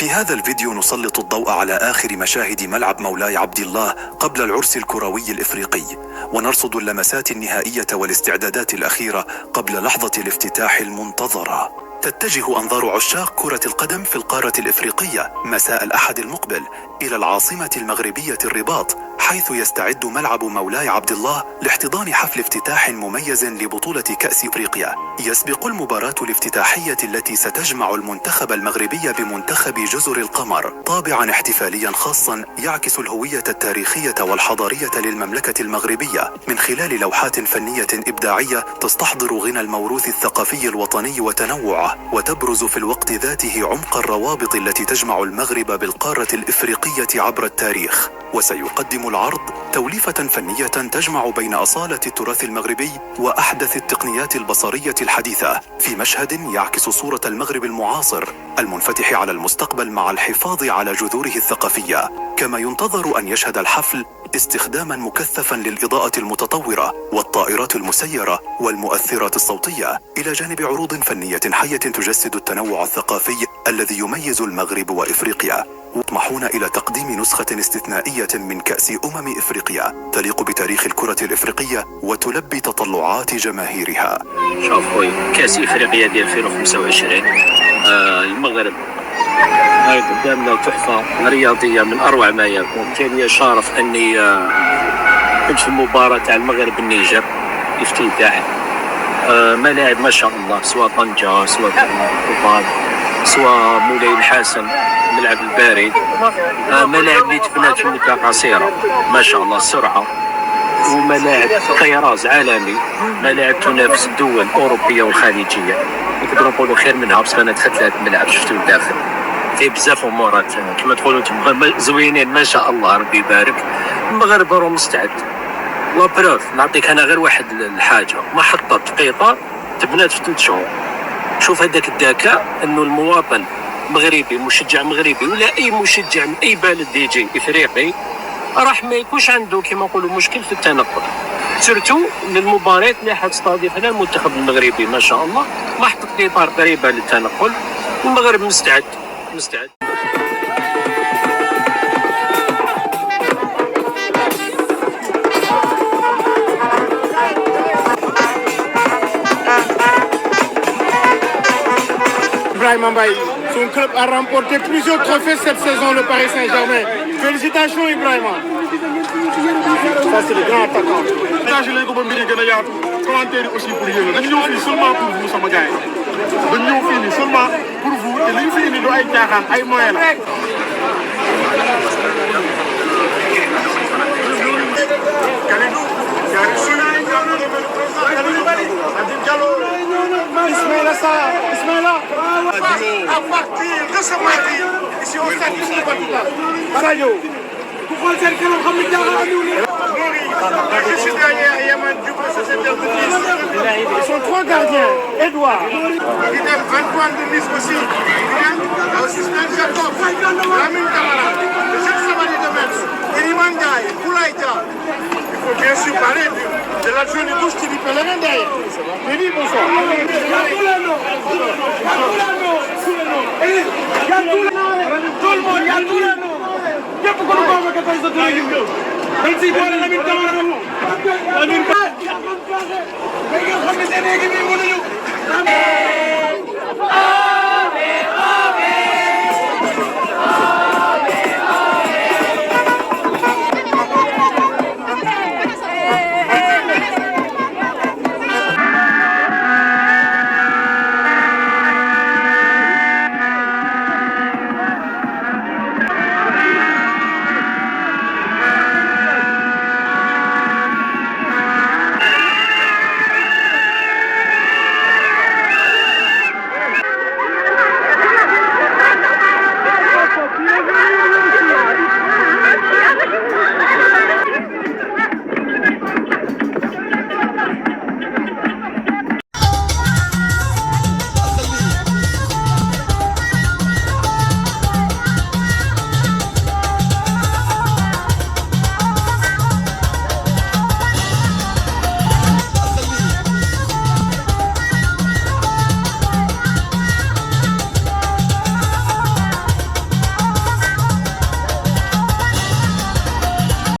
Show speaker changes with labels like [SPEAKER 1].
[SPEAKER 1] في هذا الفيديو نسلط الضوء على آخر مشاهد ملعب مولاي عبد الله قبل العرس الكروي الإفريقي، ونرصد اللمسات النهائية والاستعدادات الأخيرة قبل لحظة الافتتاح المنتظرة. تتجه أنظار عشاق كرة القدم في القارة الإفريقية مساء الأحد المقبل إلى العاصمة المغربية الرباط، حيث يستعد ملعب مولاي عبد الله لاحتضان حفل افتتاح مميز لبطولة كأس إفريقيا. يسبق المباراة الافتتاحية التي ستجمع المنتخب المغربي بمنتخب جزر القمر طابعا احتفاليا خاصا يعكس الهوية التاريخية والحضارية للمملكة المغربية من خلال لوحات فنية إبداعية تستحضر غنى الموروث الثقافي الوطني وتنوعه، وتبرز في الوقت ذاته عمق الروابط التي تجمع المغرب بالقارة الإفريقية عبر التاريخ. وسيقدم العرض توليفة فنية تجمع بين أصالة التراث المغربي وأحدث التقنيات البصرية الحديثة في مشهد يعكس صورة المغرب المعاصر المنفتح على المستقبل مع الحفاظ على جذوره الثقافية. كما ينتظر أن يشهد الحفل استخداما مكثفا للإضاءة المتطورة والطائرات المسيرة والمؤثرات الصوتية، إلى جانب عروض فنية حية تجسد التنوع الثقافي الذي يميز المغرب وإفريقيا. يطمحون إلى تقديم نسخة استثنائية من كأس إفريقيا تليق بتاريخ الكرة الإفريقية وتلبي تطلعات جماهيرها.
[SPEAKER 2] شوفوا كأس إفريقيا ديال 2025 المغرب هاي قدامنا تحفة رياضية من أروع ما يكون. كان لي شرف أني كنت في المباراة تاع المغرب النيجر افتتاح ملاعب ما شاء الله، سواء طنجة سواء الرباط سواء مولاي الحسن الملعب البارد، ملاعب اللي تبنات في مدة قصيرة ما شاء الله السرعة، وملاعب طراز عالمي، ملاعب تنافس الدول الأوروبية والخليجية. نقدروا نقولوا خير منها بس أنا دخلت لهذا الملعب شفتو الداخل فيه بزاف امورات كما تقولوا انتم زوينين ما شاء الله ربي يبارك. المغرب راه مستعد. لا بروف نعطيك انا غير واحد الحاجه، محطه قطار تبنات في 3 شهور. شوف هذاك الذكاء انه المواطن مغربي مشجع مغربي ولا اي مشجع من اي بلد يجي افريقي راح ما يكونش عنده كما نقولوا مشكل في التنقل، سورتو للمباريات اللي حتستضيف هنا المنتخب المغربي ما شاء الله. محطه قطار قريبه للتنقل والمغرب مستعد.
[SPEAKER 3] Ibrahima Mbaye, son club a remporté plusieurs trophées cette saison, le Paris Saint-Germain. Félicitations Ibrahima. Ça c'est le grand attaquant. Imaginez ko ba mbiri gëna yaatu. Commentaire aussi pour yéen. Dañu ñëw fii seulement pour vous sama gars yi. Dañu ñëw fii nii seulement pour vous te li ñu fi indi du ay caaxaan ay moyens la. Kalidou, Ismaïla Sarr, Ismaïla. À partir de ce mardi, ici au stade de Batouta. Sadio. Ku xool seen kanam xam ne jaaxal ak ñu. Je suis derrière Yaman Diouf, sociétaire de Nice. Ils sont 3 gardiens. Edouard. Antoine de Nice aussi. Ousmane Jacob. Lamine Camara. Jacques Savali de Metz. Iliman Ndiaye. Boulaye Dia. Il faut bien sûr parler de l'adjoint de touche qui dit Pellerin derrière. Mehdi, bonsoir. Il y a